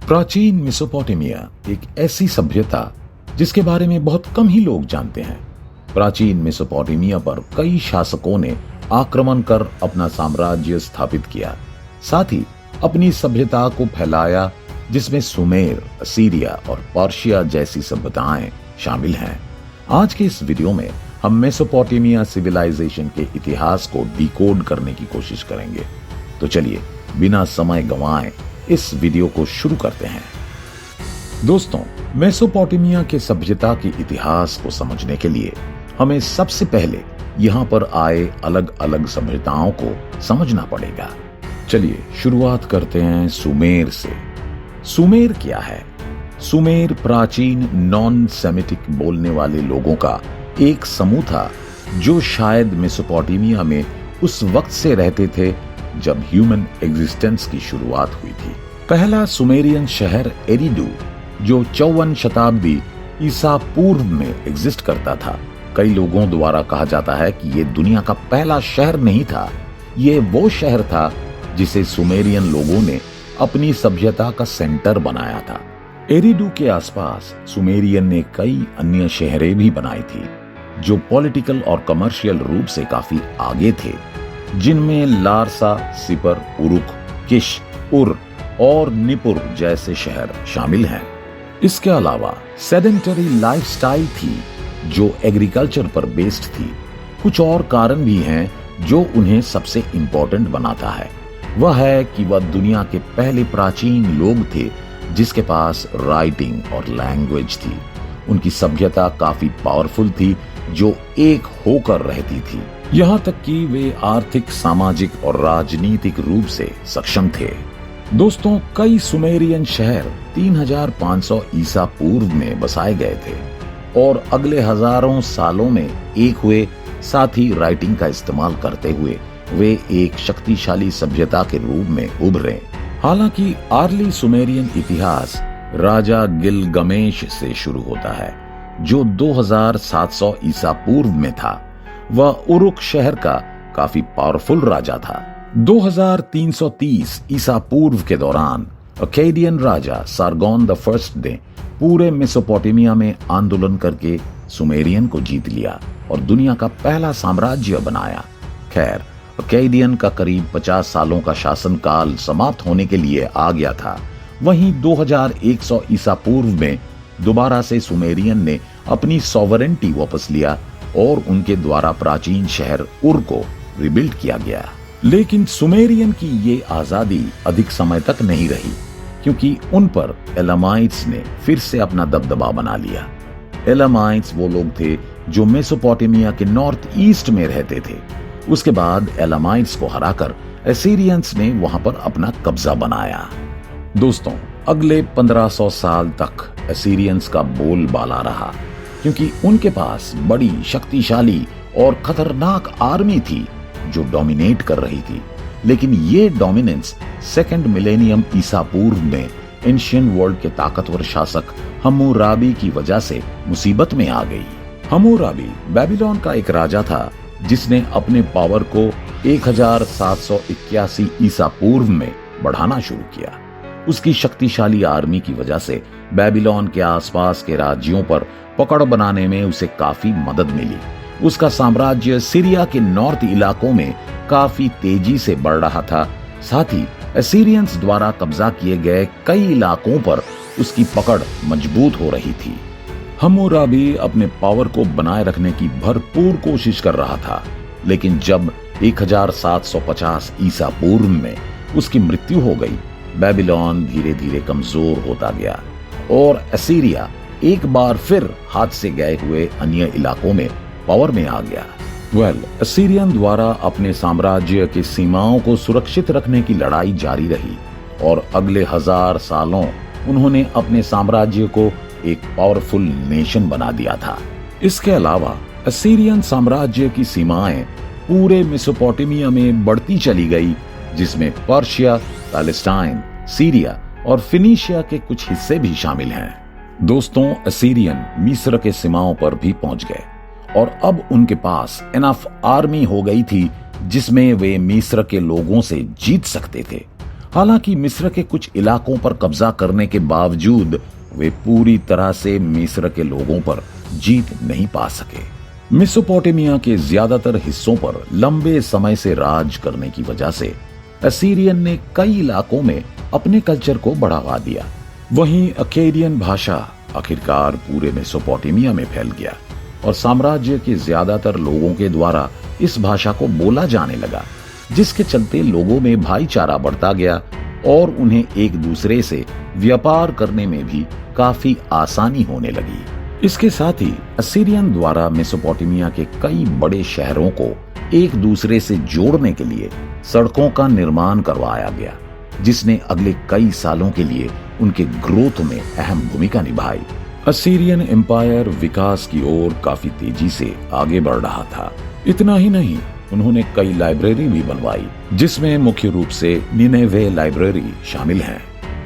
प्राचीन मेसोपोटामिया एक ऐसी सभ्यता जिसके बारे में बहुत कम ही लोग जानते हैं। प्राचीन मेसोपोटामिया पर कई शासकों ने आक्रमण कर अपना साम्राज्य स्थापित किया, साथ ही अपनी सभ्यता को फैलाया, जिसमें सुमेर, असीरिया और पर्शिया जैसी सभ्यताएं शामिल हैं। आज के इस वीडियो में हम मेसोपोटामिया सिविलाइजेशन के इतिहास को डिकोड करने की कोशिश करेंगे। तो चलिए बिना समय गंवाए इस वीडियो को शुरू करते हैं। दोस्तों, मेसोपोटामिया के सभ्यता के इतिहास को समझने के लिए हमें सबसे पहले यहाँ पर आए अलग अलग सभ्यताओं को समझना पड़ेगा। चलिए शुरुआत करते हैं सुमेर से। सुमेर क्या है? सुमेर प्राचीन नॉन सेमिटिक बोलने वाले लोगों का एक समूह था जो शायद मेसोपोटामिया में उस वक्त से रहते थे जब ह्यूमन एग्जिस्टेंस की शुरुआत हुई थी। पहला सुमेरियन शहर एरिडू, जो 54 शताब्दी ईसा पूर्व में एग्जिस्ट करता था। कई लोगों द्वारा कहा जाता है कि ये दुनिया का पहला शहर नहीं था, ये वो शहर था जिसे सुमेरियन लोगों ने अपनी सभ्यता का सेंटर बनाया था। एरिडू के आसपास सुमेरियन ने कई अन्य शहरें भी बनाई थी जो पॉलिटिकल और कमर्शियल रूप से काफी आगे थे, जिनमें लारसा, सिपर, उरुक, किश, उर और निपुर जैसे शहर शामिल हैं। इसके अलावा सेडेंटरी लाइफस्टाइल थी जो एग्रीकल्चर पर बेस्ड थी। कुछ और कारण भी हैं जो उन्हें सबसे इंपॉर्टेंट बनाता है। वह है कि वह दुनिया के पहले प्राचीन लोग थे जिसके पास राइटिंग और लैंग्वेज थी। उनकी सभ्यता काफी पावरफुल थी जो एक होकर रहती थी, यहाँ तक कि वे आर्थिक, सामाजिक और राजनीतिक रूप से सक्षम थे। दोस्तों, कई सुमेरियन शहर 3500 ईसा पूर्व में बसाए गए थे और अगले हजारों सालों में एक हुए। साथ ही राइटिंग का इस्तेमाल करते हुए वे एक शक्तिशाली सभ्यता के रूप में उभरे। हालांकि अर्ली सुमेरियन इतिहास राजा गिलगमेश से शुरू होता है जो 2700 ईसा पूर्व में था। वह उरुक शहर का काफी पावरफुल राजा था। 2330 ईसा पूर्व के दौरान Akkadian Raja Sargon the first ने पूरे मेसोपोटामिया में आंदोलन करके सुमेरियन को जीत लिया और दुनिया का पहला साम्राज्य बनाया। खैर, अकेडियन का करीब 50 सालों का शासनकाल समाप्त होने के लिए आ गया था। वहीं 2100 ईसा पूर्व में दोबारा से सुमेरियन ने अपनी सॉवरेंटी वापस लिया और उनके द्वारा प्राचीन शहर उर को रिबिल्ड किया गया। लेकिन सुमेरियन की ये आजादी अधिक समय तक नहीं रही, क्योंकि उन पर एलामाइट्स ने फिर से अपना दबदबा बना लिया। एलामाइट्स वो लोग थे जो मेसोपोटामिया के नॉर्थ ईस्ट में रहते थे। उसके बाद एलामाइट्स को हराकर एसीरियंस ने वहां पर अपना कब्जा बनाया। दोस्तों, अगले 1500 साल तक एसीरियंस का बोलबाला रहा, क्योंकि उनके पास बड़ी शक्तिशाली और खतरनाक आर्मी थी जो डोमिनेट कर रही थी। लेकिन ये डोमिनेंस सेकंड मिलेनियम ईसा पूर्व में एंशियंट वर्ल्ड के ताकतवर शासक हम्मुराबी की वजह से मुसीबत में आ गई। हम्मुराबी बेबीलोन का एक राजा था जिसने अपने पावर को 1781 ईसा पूर्व में बढ़ाना शुरू किया। उसकी शक्तिशाली आर्मी की वजह से बेबीलोन के आसपास के राज्यों पर पकड़ बनाने में उसे काफी मदद मिली। उसका साम्राज्य सीरिया के नॉर्थ इलाकों में काफी तेजी से बढ़ रहा था। साथ ही एसीरियंस द्वारा कब्जा किए गए कई इलाकों पर उसकी पकड़ मजबूत हो रही थी। हम्मुराबी अपने पावर को बनाए रखने की भरपूर कोशिश कर रहा था, लेकिन जब 1750 ईसा पूर्व में उसकी मृत्यु हो गई, बेबीलोन धीरे धीरे कमजोर होता गया और एसीरिया एक बार फिर हाथ से गए हुए अन्य इलाकों में पावर में आ गया। एसीरियन द्वारा अपने साम्राज्य की सीमाओं को सुरक्षित रखने की लड़ाई जारी रही और अगले 1000 सालों उन्होंने अपने साम्राज्य को एक पावरफुल नेशन बना दिया था। इसके अलावा एसीरियन साम्राज्य की सीमाएं पूरे मेसोपोटामिया में बढ़ती चली गई, जिसमें पर्शिया, पैलेस्टाइन, सीरिया और फिनिशिया के कुछ हिस्से भी शामिल हैं। दोस्तों, एसीरियन मिस्र के सीमाओं पर भी पहुंच गए और अब उनके पास इनफ आर्मी हो गई थी जिसमें वे मिस्र के लोगों से जीत सकते थे। हालांकि मिस्र के कुछ इलाकों पर कब्जा करने के बावजूद वे पूरी तरह से मिस्र के लोगों पर जीत नहीं पा सके। मेसोपोटामिया के ज्यादातर हिस्सों पर लंबे समय से राज करने की वजह से असीरियन ने कई इलाकों में अपने कल्चर को बढ़ावा दिया। वहीं अकेडियन भाषा आखिरकार पूरे मेसोपोटामिया में फैल गया और साम्राज्य के ज्यादातर लोगों के द्वारा इस भाषा को बोला जाने लगा, जिसके चलते लोगों में भाईचारा बढ़ता गया और उन्हें एक दूसरे से व्यापार करने में भी काफी आसानी होने लगी। इसके साथ ही असीरियन द्वारा मेसोपोटामिया के कई बड़े शहरों को एक दूसरे से जोड़ने के लिए सड़कों का निर्माण करवाया गया, जिसने अगले कई सालों के लिए उनके ग्रोथ में अहम भूमिका निभाई। असीरियन एम्पायर विकास की ओर काफी तेजी से आगे बढ़ रहा था। इतना ही नहीं, उन्होंने कई लाइब्रेरी भी बनवाई, जिसमें मुख्य रूप से निनेवे लाइब्रेरी शामिल है।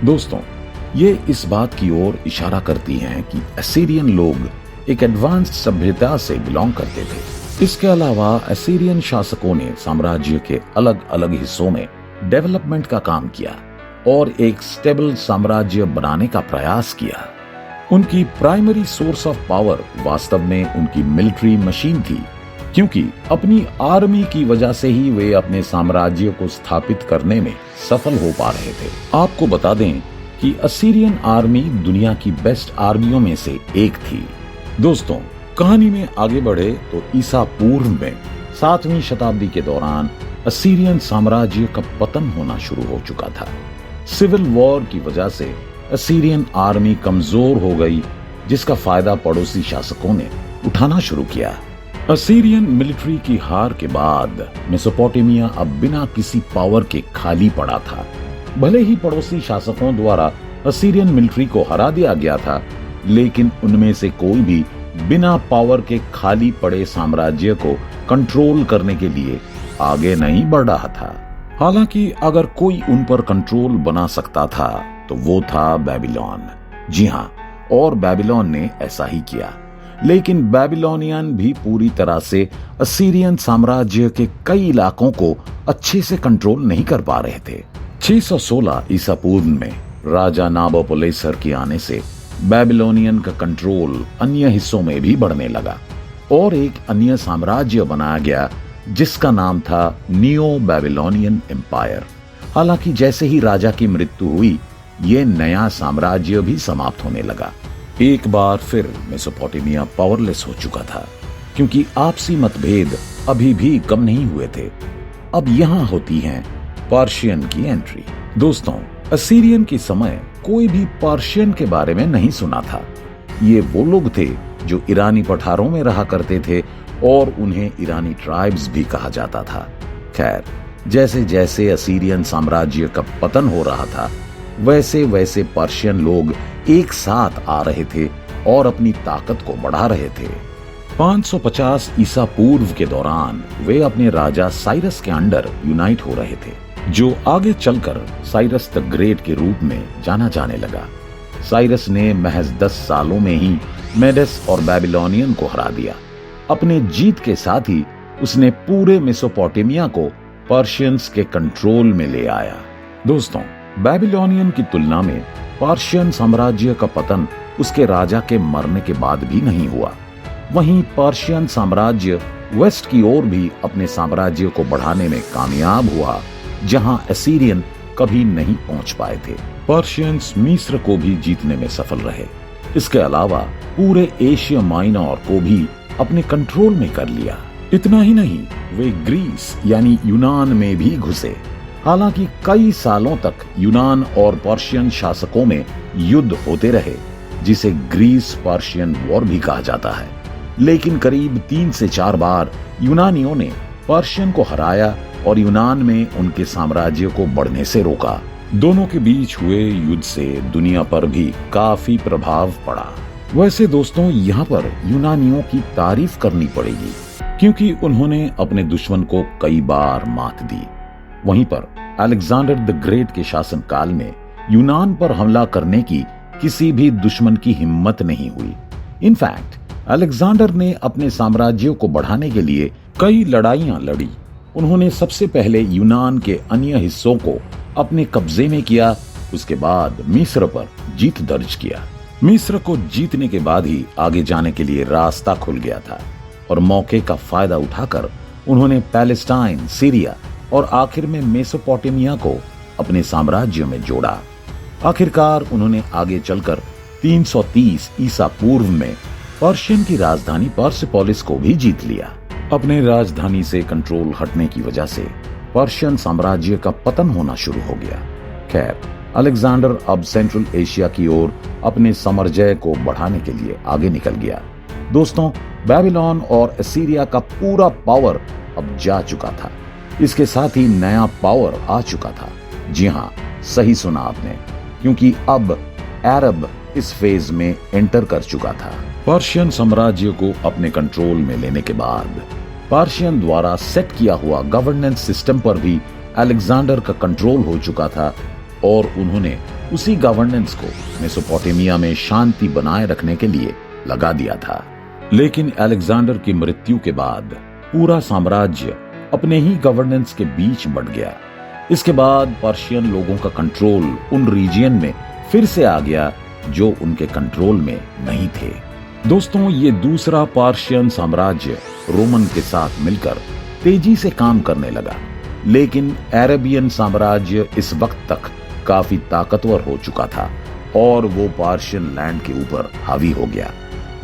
दोस्तों, ये इस बात की ओर इशारा करती हैं कि असीरियन लोग एक एडवांस्ड सभ्यता से बिलोंग करते थे। इसके अलावा असीरियन शासकों ने साम्राज्य के अलग अलग हिस्सों में डेवलपमेंट का काम किया और एक स्टेबल साम्राज्य बनाने का प्रयास किया। उनकी प्राइमरी सोर्स ऑफ पावर वास्तव में उनकी मिलिट्री मशीन थी, क्योंकि अपनी आर्मी की वजह से ही वे अपने साम्राज्य को स्थापित करने में सफल हो पा रहे थे। आपको बता दें कि असीरियन आर्मी दुनिया की बेस्ट आर्मियों में से एक थी। दोस्तों, कहानी में आगे बढ़े तो ईसा पूर्व में 7वीं शताब्दी के दौरान असीरियन साम्राज्य का पतन होना शुरू हो चुका था। सिविल वॉर की वजह से असीरियन आर्मी कमजोर हो गई, जिसका फायदा पड़ोसी शासकों ने उठाना शुरू किया। असीरियन मिलिट्री की हार के बाद मेसोपोटामिया अब बिना किसी पावर के खाली पड़ा था। भले ही पड़ोसी शासकों द्वारा असीरियन मिलिट्री को हरा दिया गया था, लेकिन उनमें से कोई भी बिना पावर के खाली पड़े साम्राज्य को कंट्रोल करने के लिए आगे नहीं बढ़ रहा था। हालांकि अगर कोई उन पर कंट्रोल बना सकता था तो वो था बेबीलोन। जी हाँ, और बेबीलोन ने ऐसा ही किया। लेकिन बेबीलोनियन भी पूरी तरह से असीरियन साम्राज्य के कई इलाकों को अच्छे से कंट्रोल नहीं कर पा रहे थे। 616 ईसा पूर्व में राजा नाबोपोलेसर के आने से बेबीलोनियन का कंट्रोल अन्य हिस्सों में भी बढ़ने लगा और एक अन्य साम्राज्य बनाया गया, जिसका नाम था नियो बेबीलोनियन एम्पायर। हालांकि जैसे ही राजा की मृत्यु हुई, ये नया साम्राज्य भी समाप्त होने लगा। एक बार फिर मेसोपोटामिया पावरलेस हो चुका था, क्योंकि आपसी मतभेद अभी भी कम नहीं हुए थे। अब यहाँ होती है पर्शियन की एंट्री। दोस्तों, असीरियन के समय कोई भी पर्शियन के बारे में नहीं सुना था। ये वो लोग थे जो ईरानी पठारों में रहा करते थे और उन्हें ईरानी ट्राइब्स भी कहा जाता था। खैर, जैसे जैसे असीरियन साम्राज्य का पतन हो रहा था, वैसे वैसे पर्शियन लोग एक साथ आ रहे थे और अपनी ताकत को बढ़ा रहे थे। 550 ईसा पूर्व के दौरान वे अपने राजा साइरस के अंडर यूनाइट हो रहे थे, जो आगे चलकर साइरस द ग्रेट के रूप में जाना जाने लगा। साइरस ने महज 10 सालों में ही मेडस और बेबीलोनियन को हरा दिया। अपने जीत के साथ ही उसने पूरे मेसोपोटामिया को पर्शियंस के कंट्रोल में ले आया। दोस्तों, बेबीलोनियन की तुलना में पर्शियन साम्राज्य का पतन उसके राजा के मरने के बाद भी नहीं हुआ। वहीं पर्शियन साम्राज्य वेस्ट की ओर भी अपने साम्राज्य को बढ़ाने में कामयाब हुआ, जहां असीरियन कभी नहीं पहुंच पाए थे। पर्शियंस मिस्र को भी जीतने में सफल रहे। इसके अलावा पूरे एशिया माइनर को भी अपने कंट्रोल में कर लिया। इतना ही नहीं, वे ग्रीस यानी यूनान में भी घुसे। हालांकि कई सालों तक यूनान और पर्शियन शासकों में युद्ध होते रहे, जिसे ग्रीस पर्शियन वॉर भी कहा जाता है। लेकिन करीब 3 से 4 बार यूनानियों ने पर्शियन को हराया और यूनान में उनके साम्राज्य को बढ़ने से रोका। दोनों के बीच हुए युद्ध से दुनिया पर भी काफी प्रभाव पड़ा। वैसे दोस्तों, यहाँ पर यूनानियों की तारीफ करनी पड़ेगी, क्योंकि उन्होंने अपने दुश्मन को कई बार मात दी। वहीं पर अलेक्जेंडर द ग्रेट के शासनकाल में यूनान पर हमला करने की किसी भी दुश्मन की हिम्मत नहीं हुई। इनफैक्ट अलेक्जेंडर ने अपने साम्राज्य को बढ़ाने के लिए कई लड़ाइयां लड़ी, उन्होंने सबसे पहले यूनान के अन्य हिस्सों को अपने कब्जे में किया। उसके बाद मिस्र पर जीत दर्ज किया। मिस्र को जीतने के बाद ही आगे जाने के लिए रास्ता खुल गया था और मौके का फायदा उठाकर उन्होंने पैलेस्टाइन, सीरिया और आखिर में मेसोपोटामिया को अपने साम्राज्य में जोड़ा। आखिरकार उन्होंने आगे चलकर 330 ईसा पूर्व में पर्शियन की राजधानी पर्सिपोलिस को भी जीत लिया। अपने राजधानी से कंट्रोल हटने की वजह से पर्शियन साम्राज्य का पतन होना शुरू हो गया। खैर, अलेक्जेंडर अब सेंट्रल एशिया की ओर अपने साम्राज्य को बढ़ाने के लिए आगे निकल गया। दोस्तों, बेबीलोन और असीरिया का पूरा पावर अब जा चुका था। इसके साथ ही नया पावर आ चुका था। जी हाँ, सही सुना आपने, क्योंकि अब अरब इस फेज में एंटर कर चुका था। पर्शियन साम्राज्य को अपने कंट्रोल में लेने के बाद पर्शियन द्वारा सेट किया हुआ गवर्नेंस सिस्टम पर भी अलेक्जेंडर का कंट्रोल हो चुका था और उन्होंने उसी गवर्नेंस को मेसोपोटामिया में शांति बनाए रखने के लिए लगा दिया था। लेकिन अलेक्जेंडर की मृत्यु के बाद पूरा साम्राज्य अपने ही गवर्नेंस के बीच बट गया। इसके बाद पर्शियन लोगों का कंट्रोल उन रीजियन में फिर से आ गया जो उनके कंट्रोल में नहीं थे। दोस्तों, ये दूसरा पर्शियन साम्राज्य रोमन के साथ मिलकर तेजी से काम करने लगा, लेकिन अरेबियन साम्राज्य इस वक्त तक काफी ताकतवर हो चुका था और वो पर्शियन लैंड के ऊपर हावी हो गया।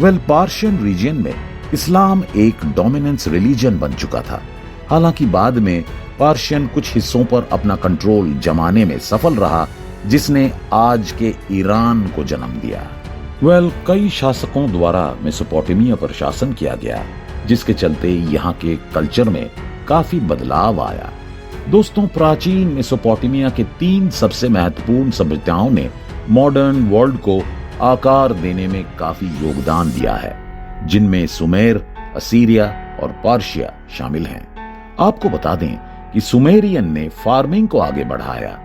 पर्शियन रीजन में इस्लाम एक डोमिनेंस रिलीजन बन चुका था। हालांकि बाद में पर्शियन कुछ हिस्सों पर अपना कंट्रोल जमाने में सफल रहा, जिसने आज के ईरान को जन्म दिया। कई शासकों द्वारा मेसोपोटामिया पर शासन किया गया, जिसके चलते यहाँ के कल्चर में काफी बदलाव आया। दोस्तों, प्राचीन मेसोपोटामिया के 3 सबसे महत्वपूर्ण सभ्यताओं ने मॉडर्न वर्ल्ड को आकार देने में काफी योगदान दिया है, जिनमें सुमेर, असीरिया और पर्शिया शामिल हैं। आपको बता दें कि सुमेरियन ने फार्मिंग को आगे बढ़ाया,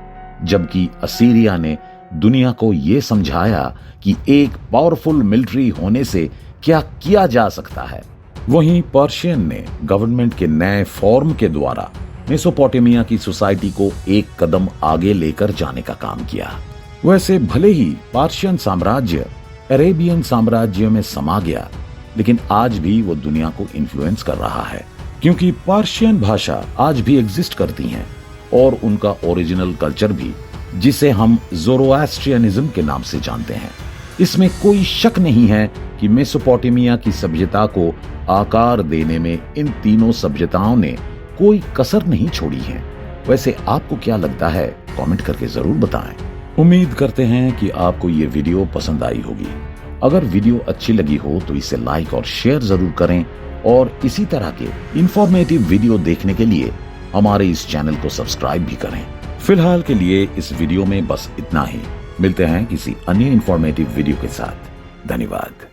जबकि असीरिया ने दुनिया को यह समझाया कि एक पावरफुल मिलिट्री होने से क्या किया जा सकता है। वहीं पर्शियन ने गवर्नमेंट के नए फॉर्म के द्वारा मेसोपोटामिया की सोसाइटी को एक कदम आगे लेकर जाने का काम किया। वैसे भले ही पर्शियन साम्राज्य अरेबियन साम्राज्य में समा गया, लेकिन आज भी वो दुनिया को इन्फ्लुएंस कर रहा है, क्योंकि पर्शियन भाषा आज भी एग्जिस्ट करती हैं और उनका ओरिजिनल कल्चर भी, जिसे हम ज़ोरोएस्ट्रियनिज्म के नाम से जानते हैं। इसमें कोई शक नहीं है कि मेसोपोटामिया की सभ्यता को आकार देने में इन तीनों सभ्यताओं ने कोई कसर नहीं छोड़ी है। वैसे आपको क्या लगता है, कमेंट करके जरूर बताएं। उम्मीद करते हैं कि आपको ये वीडियो पसंद आई होगी। अगर वीडियो अच्छी लगी हो तो इसे लाइक और शेयर जरूर करें और इसी तरह के इंफॉर्मेटिव वीडियो देखने के लिए हमारे इस चैनल को सब्सक्राइब भी करें। फिलहाल के लिए इस वीडियो में बस इतना ही। मिलते हैं किसी अन्य इंफॉर्मेटिव वीडियो के साथ। धन्यवाद।